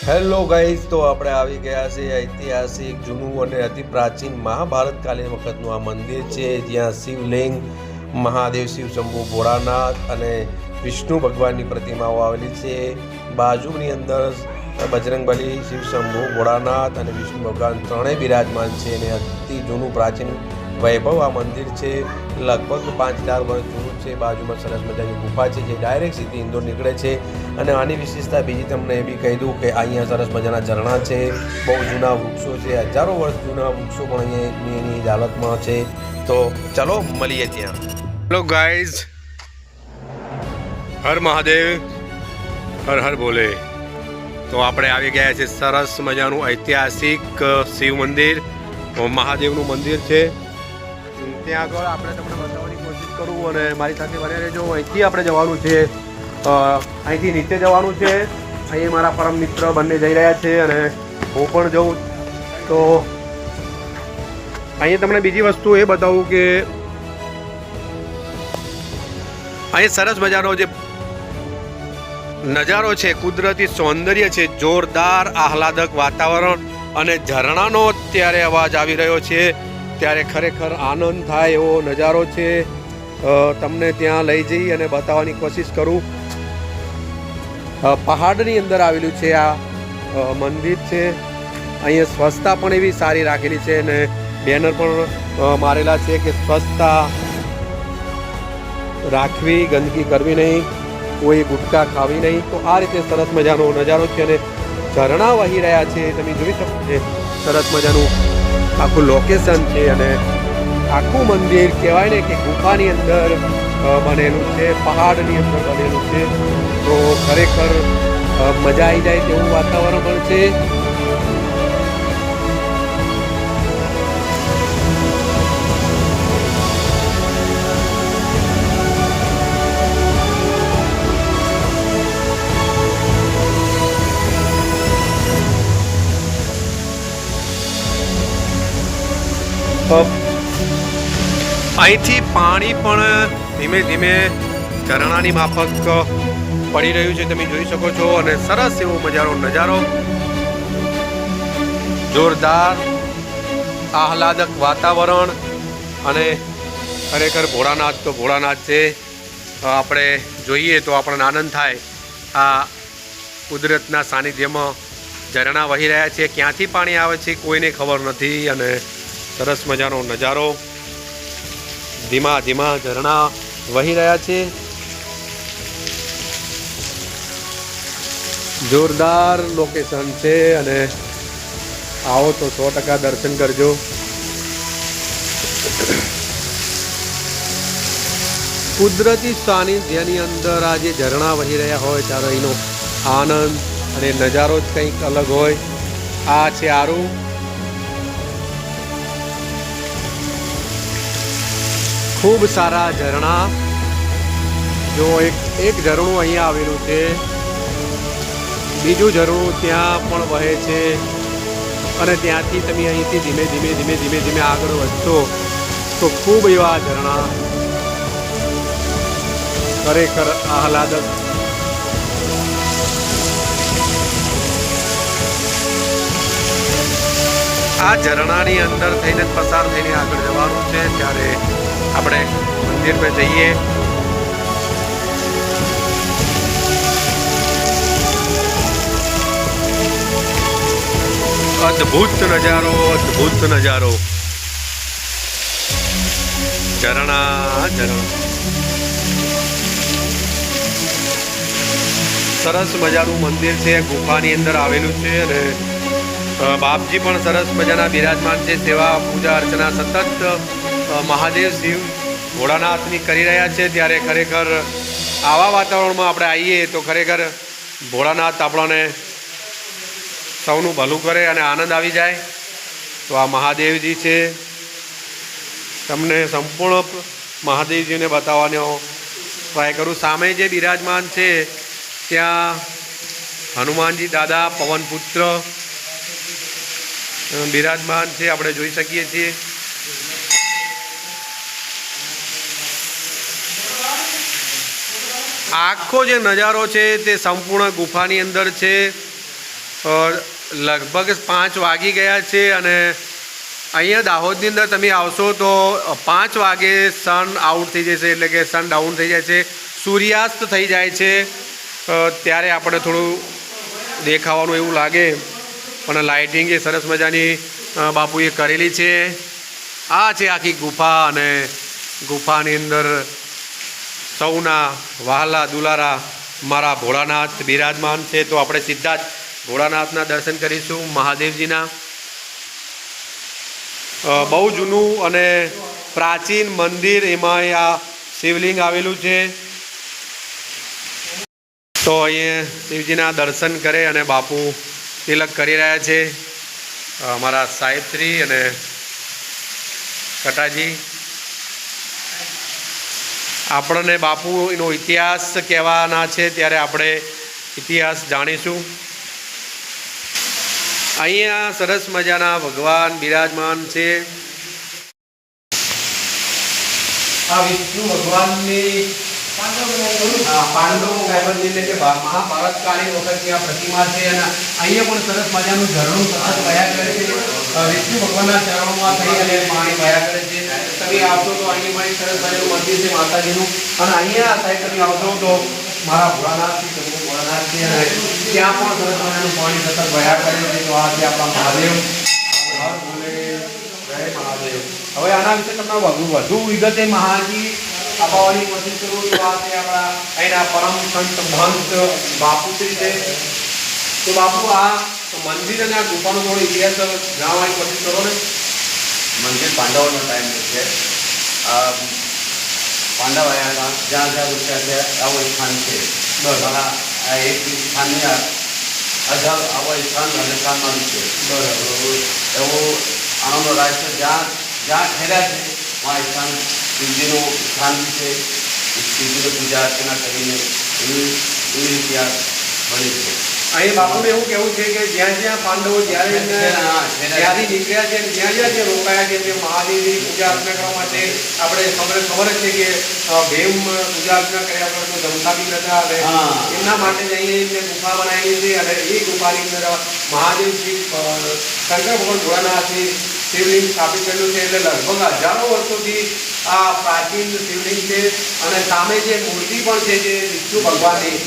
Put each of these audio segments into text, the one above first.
Hello guys, તો આપણે આવી ગયા છે ઐતિહાસિક જૂનું અને અતિ પ્રાચીન મહાભારતકાલીન વખતનું આ મંદિર છે, જ્યાં શિવલિંગ, મહાદેવ, શિવ શંભુ ભોળાનાથ અને વિષ્ણુ ભગવાનની પ્રતિમાઓ આવેલી છે। બાજુની અંદર બજરંગબલી, શિવ શંભુ ભોળાનાથ અને વિષ્ણુ ભગવાન ત્રણેય બિરાજમાન છે અને અતિ જૂનું પ્રાચીન વૈભવ આ મંદિર છે। લગભગ 5-4 વર્ષ જૂનું છે। બાજુમાં સરસ મજાની ગુફા છે જે ડાયરેક્ટ સીધી ઇન્દોર નીકળે છે। અને આની વિશેષતા બીજી તમને એ બી કહી દઉં કે અહીંયા સરસ મજાના ઝરણા છે, બહુ જૂના વૃક્ષો છે, હજારો વર્ષ જૂના વૃક્ષો પણ અહીંયા એની હાલતમાં છે। તો ચલો મળીએ ત્યાં। હેલો ગાઈઝ, હર મહાદેવ, હર હર બોલે। તો આપણે આવી ગયા છે સરસ મજાનું ઐતિહાસિક શિવ મંદિર, મહાદેવનું મંદિર છે। ત્યાં આગળ આપણે તમને બતાવવાની કોશિશ કરું અને મારી સાથે બન્યા રહેજો। અહીંથી આપણે જવાનું છે, અહીંથી નીચે જવાનું છે। અહીં મારા પરમ મિત્ર બંને જઈ રહ્યા છે અને હું પણ જઉં। તો અહીં તમને બીજી વસ્તુ એ બતાવું કે અહીં સરસ મજાનો જે નજારો છે, કુદરતી સૌંદર્ય છે, જોરદાર આહલાદક વાતાવરણ અને ઝરણાનો અત્યારે અવાજ આવી રહ્યો છે, ત્યારે ખરેખર આનંદ થાય એવો નજારો છે। તમને ત્યાં લઈ જઈ અને બતાવવાની કોશિશ કરું। પહાડની અંદર આવેલું છે આ મંદિર છે। અહીંયા સ્વચ્છતા પણ એવી સારી રાખેલી છે અને બેનર પણ મારેલા છે કે સ્વચ્છતા રાખવી, ગંદકી કરવી નહીં, કોઈ ગુટકા ખાવી નહીં। તો આ રીતે સરસ મજાનો નજારો છે અને ઝરણા વહી રહ્યા છે, તમે જોઈ શકો છો। સરસ મજાનું આખું લોકેશન છે અને આખું મંદિર કહેવાય ને કે ગુફાની અંદર બનેલું છે, પહાડની અંદર બનેલું છે। તો ખરેખર મજા આવી જાય તેવું વાતાવરણ પણ છે। અહીંથી પાણી પણ ધીમે ધીમે ઝરણાની માફક પડી રહ્યું છે, તમે જોઈ શકો છો। અને સરસ એવો નજારો, જોરદાર આહલાદક વાતાવરણ અને ખરેખર ભોળાનાથ તો ભોળાનાથ છે। આપણે જોઈએ તો આપણને આનંદ થાય। આ કુદરતના સાનિધ્યમાં ઝરણા વહી રહ્યા છે, ક્યાંથી પાણી આવે છે કોઈને ખબર નથી અને સરસ મજાનો નજારો, ધીમા ધીમા ઝરણા વહી રહ્યા છે। જોરદાર લોકેશન છે અને આવો તો 100% દર્શન કરજો। કુદરતી સાનિધ્યની અંદર આ જે ઝરણા વહી રહ્યા હોય ત્યારે એનો આનંદ અને નજારો જ કંઈક અલગ હોય। આ છે આરું, ખૂબ સારા ઝરણા। જો એક ઝરણું અહીંયા આવેલું છે, બીજું ઝરણું ત્યાં પણ વહે છે અને ત્યાંથી તમે અહીંથી ધીમે ધીમે ધીમે ધીમે ધીમે આગળ વધશો તો ખૂબ એવા ઝરણા, ખરેખર આહલાદક। આ ઝરણાની અંદર થઈને પસાર થઈને આગળ જવાનું છે, ત્યારે આપણે મંદિરમાં જઈએ। અદ્ભુત નજારો, અદ્ભુત નજારો, ઝરણા સરસ મજાનું મંદિર છે, ગુફાની અંદર આવેલું છે અને બાપજી પણ સરસ મજાના બિરાજમાન છે। સેવા પૂજા અર્ચના સતત મહાદેવ, શિવ, ભોળાનાથની કરી રહ્યા છે। ત્યારે ખરેખર આવા વાતાવરણમાં આપણે આવીએ તો ખરેખર ભોળાનાથ આપણને સૌનું ભલું કરે અને આનંદ આવી જાય। તો આ મહાદેવજી છે, તમને સંપૂર્ણ મહાદેવજીને બતાવવાનો ટ્રાય કરું। સામે જે બિરાજમાન છે ત્યાં હનુમાનજી દાદા, પવનપુત્ર બિરાજમાન છે, આપણે જોઈ શકીએ છીએ। આખો જે નજારો છે તે સંપૂર્ણ ગુફાની અંદર છે। લગભગ 5 વાગી ગયા છે અને અહીંયા દાહોદની અંદર તમે આવશો તો 5 વાગે સન આઉટ થઈ જશે, એટલે કે સન ડાઉન થઈ જાય છે, સૂર્યાસ્ત થઈ જાય છે. ત્યારે આપણે થોડું દેખાવાનું એવું લાગે, પણ લાઇટિંગ એ સરસ મજાની બાપુએ કરેલી છે. આ છે આખી ગુફા અને ગુફાની અંદર સૌના વહાલા દુલારા મારા ભોળાનાથ બિરાજમાન છે. તો આપણે સીધા જ ભોળાનાથના દર્શન કરીશું, મહાદેવજીના. બહુ જૂનું અને પ્રાચીન મંદિર, એમાં આ શિવલિંગ આવેલું છે. તો અહીંયા શિવજીના દર્શન કરે અને બાપુ તિલક કરી રહ્યા છે, અમારા સાહેબશ્રી અને કટાજી. આપણને બાપુનો ઇતિહાસ કહેવાના છે, ત્યારે આપણે ઇતિહાસ જાણીશું. અહીંયા સરસ મજાના ભગવાન બિરાજમાન છે. આ વિષ્ણુ ભગવાનની પાંડવ એટલે કે મહાભારતકાલીન વખતની આ પ્રતિમા છે અને અહીંયા પણ સરસ મજાનું ઝરણું સતત વહ્યા કરે છે. વિષ્ણુ ભગવાનના ચરણોમાં થઈ અને પાણી વહ્યા કરે છે. તમે આવશો તો અહીં મારી સરસ મજાનું મંદિર છે માતાજીનું, અને અહીંયા સાહેબ તમે આવશો તો મારા ભોળાનાથથી શંભુ ભોળાનાથ છે અને ત્યાં પણ સરસ મજાનું પાણી સતત વહ્યા કરે છે. તો આ છે આપણા મહાદેવ. હર બોલે જય મહાદેવ. હવે આના વિશે તમને વધુ વિગતે માહિતી આપવાની કોશિશ કરું તો આ છે આપણા અહીંના પરમ સંત મહંત બાપુશ્રી છે. તો બાપુ આ મંદિર અને આ ગુફાનો થોડો ઇતિહાસ જાણવાની કોશિશ કરો ને. મંદિર પાંડવોનો ટાઈમ છે. પાંડવ જ્યાં જ્યાં રૂપિયા છે આવું સ્થાન છે. બરાબર. આ એક સ્થાનની અઢાર આવો સ્થાન રાજસ્થાનમાં છે. બરાબર. એવું આનંદ રાજ્ય જ્યાં જ્યાં ઠેર્યા છે વहाँ સ્થાન શિવજીનું સ્થાન છે. શિવજીની પૂજા અર્ચના કરીને એવી ઇતિહાસ બની છે. અહીં બાપુને એવું કહેવું છે કે જ્યાં જ્યાં પાંડવો જ્યાંથી નીકળ્યા છે જ્યાં જ્યાં જે રોકાયા છે તે મહાદેવની પૂજા અર્ચના કરવા માટે આપણે ખબર જ છે કે ભીમ પૂજા અર્ચના કર્યા વગર તો જમતા બી નતા, અને એમના માટે જ અહીં એમને ગુફા બનાવેલી છે. અને એ ગુફાની અંદર મહાદેવ શ્રી શંકર ભગવાન ભોળાનાથની શિવલિંગ સ્થાપિત કરેલું છે. એટલે લગભગ હજારો વર્ષોથી આ પ્રાચીન શિવલિંગ છે. અને સામે જે મૂર્તિ પણ છે જે વિષ્ણુ ભગવાનની,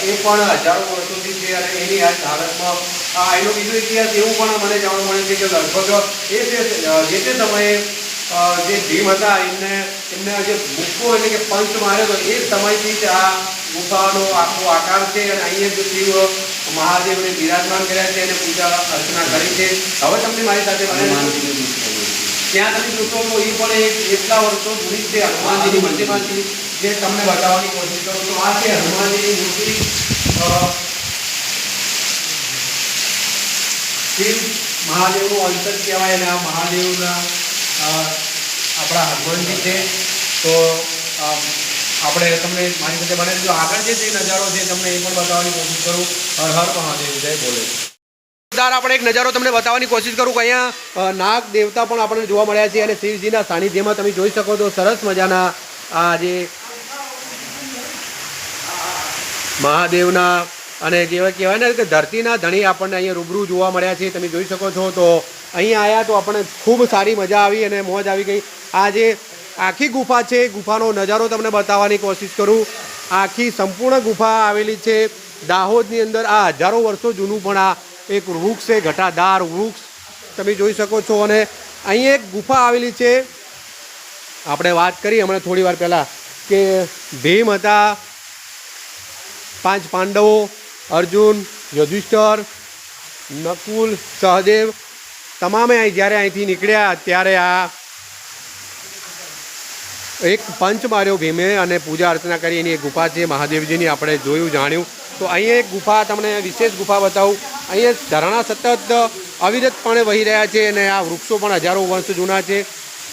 એ પણ હજારો વર્ષોથી છે. અને એની આ હાલતમાં એનો બીજો ઇતિહાસ એવું પણ મને જાણવા મળે છે કે લગભગ એ જે તે સમયે જે ભીમ હતા એમને જે મુક્કો એટલે કે પંચ માર્યો હતો એ સમયથી જ આ ગુફાનો આખો આકાર છે. અને અહીંયા જો શિવ મહાદેવને બિરાજમાન કર્યા છે અને પૂજા અર્ચના કરી છે. હવે તમને મારી સાથે ત્યાં તમે જોશો તો એ પણ એટલા વર્ષો જૂની છે હનુમાનજીની મંદિરમાંથી, જે તમને બતાવવાની કોશિશ કરું તો આ છે હનુમાનજીની મૂર્તિ. શિવ મહાદેવનું અંત જ કહેવાય અને આ મહાદેવના આપણા હનુમાનજી છે. તો આપણે તમને મારી સાથે બને જો આગળ જે નજારો છે તમને એ પણ બતાવવાની કોશિશ કરું. હર હર મહાદેવ જય બોલે. આપણે એક નજારો તમને બતાવવાની કોશિશ કરું કે અહીંયા નાગ દેવતા પણ આપણને જોવા મળ્યા છે. અને શિવજીના સાનિધ્યમાં તમે જોઈ શકો તો સરસ મજાના આ જે મહાદેવના અને કહેવાય ને કે ધરતીના ધણી આપણને અહીંયા રૂબરૂ જોવા મળ્યા છે. તમે જોઈ શકો છો. તો અહીંયા આવ્યા તો આપણને ખૂબ સારી મજા આવી અને મોજ આવી ગઈ. આ જે આખી ગુફા છે, ગુફાનો નજારો તમને બતાવવાની કોશિશ કરું. આખી સંપૂર્ણ ગુફા આવેલી છે દાહોદની અંદર. આ હજારો વર્ષો જૂનું પણ આ એક વૃક્ષ છે, ઘટાદાર વૃક્ષ તમે જોઈ શકો છો. અને અહીં એક ગુફા આવેલી છે. આપણે વાત કરી હમણાં થોડી વાર પહેલાં કે ભીમ હતા, 5 પાંડવો, અર્જુન, યુધિષ્ઠિર, નકુલ, સહદેવ, તમામે જ્યારે અહીંથી નીકળ્યા ત્યારે આ એક પંચ માર્યો ભીમે અને પૂજા અર્ચના કરી. એની એક ગુફા છે મહાદેવજીની, આપણે જોયું જાણ્યું. તો અહીંયા એક ગુફા તમને વિશેષ ગુફા બતાવું. અહીંયા ઝરણા સતત અવિરતપણે વહી રહ્યા છે અને આ વૃક્ષો પણ હજારો વર્ષ જૂના છે.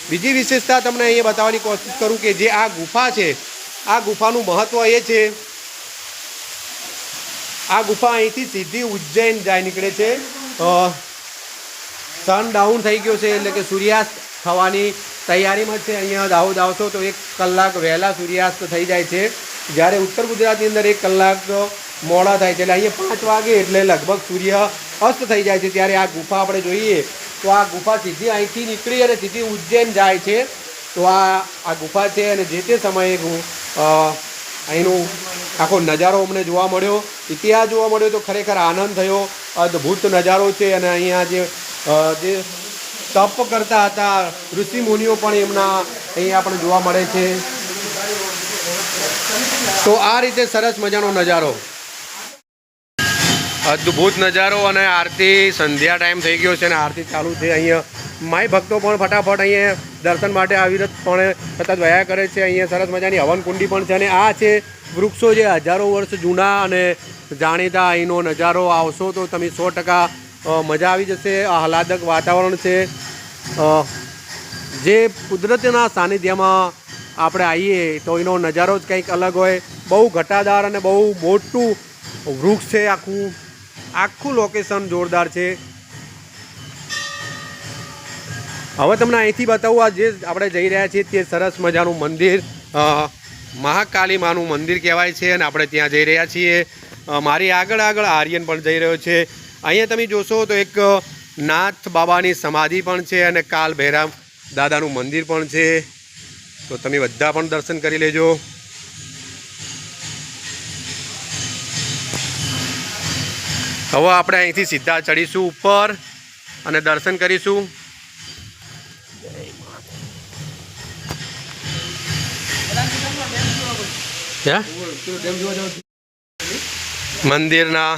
બીજી વિશેષતા તમને અહીંયા બતાવવાની કોશિશ કરું કે જે આ ગુફા છે, આ ગુફાનું મહત્ત્વ એ છે, આ ગુફા અહીંથી સીધી ઉજ્જૈન જાય નીકળે છે. સન ડાઉન થઈ ગયો છે એટલે કે સૂર્યાસ્ત થવાની તૈયારીમાં છે. અહીંયા દાહોદ આવશો તો 1 કલાક વહેલા સૂર્યાસ્ત થઈ જાય છે, જ્યારે ઉત્તર ગુજરાતની અંદર 1 કલાક મોડા થાય છે. એટલે અહીંયા 5 વાગે એટલે લગભગ સૂર્ય અસ્ત થઈ જાય છે ત્યારે આ ગુફા આપણે જોઈએ તો આ ગુફા સીધી અહીંથી નીકળી અને સીધી ઉજ્જૈન જાય છે. તો આ ગુફા છે અને જે તે સમયે અહીંનું આખો નજારો અમને જોવા મળ્યો, ઇતિહાસ જોવા મળ્યો તો ખરેખર આનંદ થયો. અદ્ભુત નજારો છે અને અહીંયા જે તપ કરતા હતા ઋષિ મુનિઓ પણ એમના અહીંયા પણ જોવા મળે છે. તો આ રીતે સરસ મજાનો નજારો, અદ્ભુત નજારો. અને આરતી સંધ્યા ટાઈમ થઈ ગયો છે અને આરતી ચાલુ છે. અહીંયા માય ભક્તો પણ ફટાફટ અહીંયા દર્શન માટે અવિરતપણે સતત વયા કરે છે. અહીંયા સરસ મજાની હવનકુંડી પણ છે અને આ છે વૃક્ષો જે હજારો વર્ષ જૂના અને જાણીતા. અહીંનો નજારો આવશો તો તમે 100% મજા આવી જશે. આહલાદક વાતાવરણ છે. જે કુદરતના સાનિધ્યમાં આપણે આવીએ તો એનો નજારો જ કંઈક અલગ હોય. બહુ ઘટાદાર અને બહુ મોટું વૃક્ષ છે. આખું લોકેશન જોરદાર છે. હવે તમને અહીંથી બતાવું આ જે આપણે જઈ રહ્યા છીએ તે સરસ મજાનું મંદિર મહાકાલી માનું મંદિર કહેવાય છે અને આપણે ત્યાં જઈ રહ્યા છીએ. મારી આગળ આર્યન પણ જઈ રહ્યો છે. અહીંયા તમે જોશો તો એક નાથ બાબાની સમાધિ પણ છે અને કાલ ભૈરવ દાદાનું મંદિર પણ છે. તો તમે બધા પણ દર્શન કરી લેજો. હવે આપણે અહીંથી સીધા ચડીશું ઉપર અને દર્શન કરીશું. મંદિરના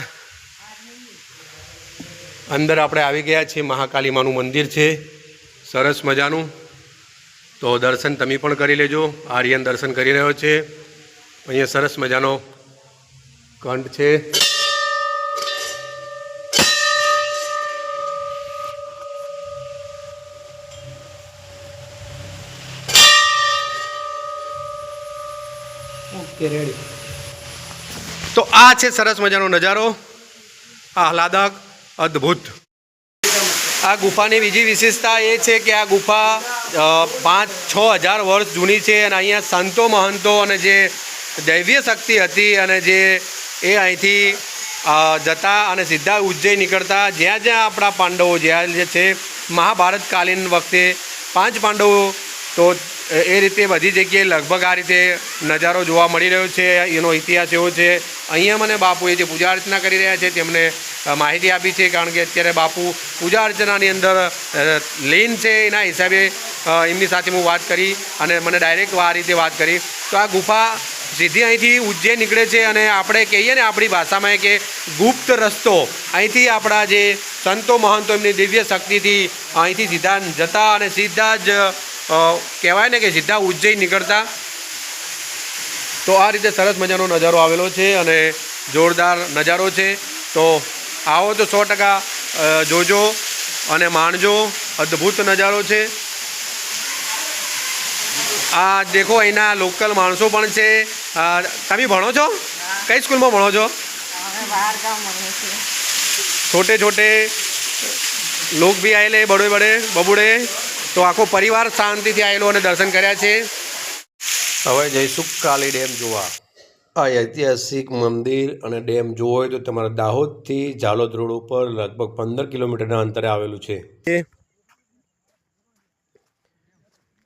અંદર આપણે આવી ગયા છીએ. મહાકાલી માનું મંદિર છે સરસ મજાનું. તો દર્શન તમે પણ કરી લેજો. આર્યન દર્શન કરી રહ્યો છે. અહીંયા સરસ મજાનો કંઠ છે. Okay, ready. તો આ છે સરસ મજાનો નજારો, આહલાદક, અદ્ભુત. આ ગુફાની બીજી વિશેષતા એ છે કે આ ગુફા 5-6 હજાર વર્ષ જૂની છે અને અહીંયા સંતો મહંતો અને જે દૈવીય શક્તિ હતી અને જે એ અહીંથી જતા અને સીધા ઉજ્જૈન નીકળતા. જ્યાં જ્યાં આપણા પાંડવો જ્યાં જે છે મહાભારતકાલીન વખતે 5 પાંડવો, તો એ રીતે બધી જગ્યાએ લગભગ આ રીતે નજારો જોવા મળી રહ્યો છે. એનો ઇતિહાસ એવો છે. અહીંયા મને બાપુએ જે પૂજા અર્ચના કરી રહ્યા છે તેમને માહિતી આપી છે, કારણ કે અત્યારે બાપુ પૂજા અર્ચનાની અંદર લીન છે. એના હિસાબે એમની સાથે હું વાત કરી અને મને ડાયરેક્ટ આ રીતે વાત કરી. તો આ ગુફા સીધી અહીંથી ઉજ્જૈન નીકળે છે અને આપણે કહીએ ને આપણી ભાષામાં કે ગુપ્ત રસ્તો. અહીંથી આપણા જે સંતો મહંતો એમની દિવ્ય શક્તિથી અહીંથી સીધા જતા અને સીધા જ કહેવાય ને કે સીધા ઉજ્જૈન નીકળતા. તો આ રીતે સરસ મજાનો નજારો આવેલો છે અને જોરદાર નજારો છે. તો આવો તો 100% જોજો અને માણજો. અદ્ભુત નજારો છે. આ દેખો અહીંના લોકલ માણસો પણ છે. તમે ભણો છો? કઈ સ્કૂલમાં ભણો છો? छोटे छोटे लोग भी आए बड़े बड़े बबुड़े. तो आखो परिवार शांतिથી આવેલો અને દર્શન કર્યા છે. હવે જઈશું કાલી ડેમ જોવા. આ ઐતિહાસિક મંદિર અને ડેમ જોવો હોય તો તમારા દાહોદથી ઝાલોદ રોડ ઉપર લગભગ 15 કિલોમીટરના અંતરે આવેલું છે.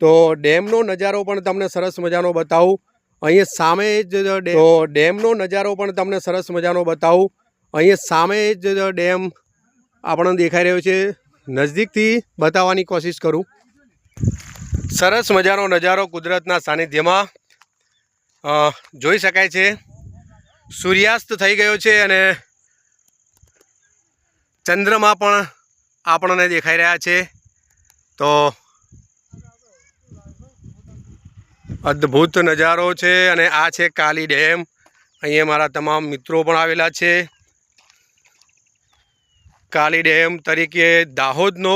તો ડેમનો નજારો પણ તમને સરસ મજાનો બતાવું. અહીંયા સામે જ ડેમનો નજારો પણ તમને સરસ મજાનો બતાવું. અહીંયા સામે જ ડેમ આપણને દેખાઈ રહ્યો છે. નજીકથી બતાવવાની કોશિશ કરું. સરસ મજાનો નજારો કુદરતના સાનિધ્યમાં જોઈ શકાય છે. સૂર્યાસ્ત થઈ ગયો છે અને ચંદ્રમા પણ આપણને દેખાઈ રહ્યા છે. તો અદ્ભુત નજારો છે અને આ છે કાલી ડેમ. અહીંયા મારા તમામ મિત્રો પણ આવેલા છે. કાલી ડેમ તરીકે દાહોદનો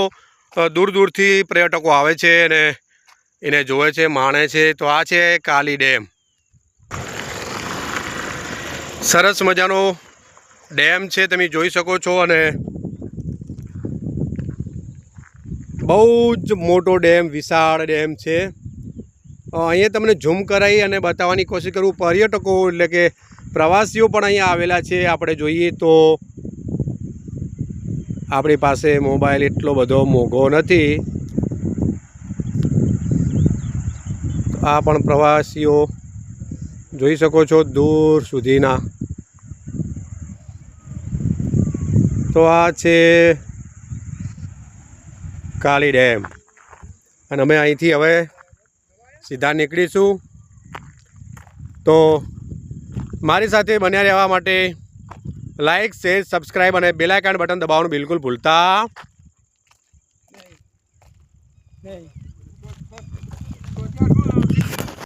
દૂર દૂરથી પર્યટકો આવે છે અને એને જોવે છે, માણે છે. તો આ છે કાલી ડેમ. સરસ મજાનો ડેમ છે, તમે જોઈ શકો છો અને બહુ જ મોટો ડેમ, વિશાળ ડેમ છે. અહીંયા તમને ઝૂમ કરાવી અને બતાવવાની કોશિશ કરું. પર્યટકો એટલે કે પ્રવાસીઓ પણ અહીંયા આવેલા છે. આપણે જોઈએ તો આપણી પાસે મોબાઈલ એટલો બધો મોંઘો નથી. આ પણ પ્રવાસીઓ જોઈ શકો છો દૂર સુધીના. તો આ છે કાલી ડેમ અને અમે અહીંથી હવે સીધા નીકળીશું. તો મારી સાથે બન્યા રહેવા માટે લાઈક, શેર, સબસ્ક્રાઈબ અને બેલ આઇકન બટન દબાવવાનું બિલકુલ ભૂલતા નહીં.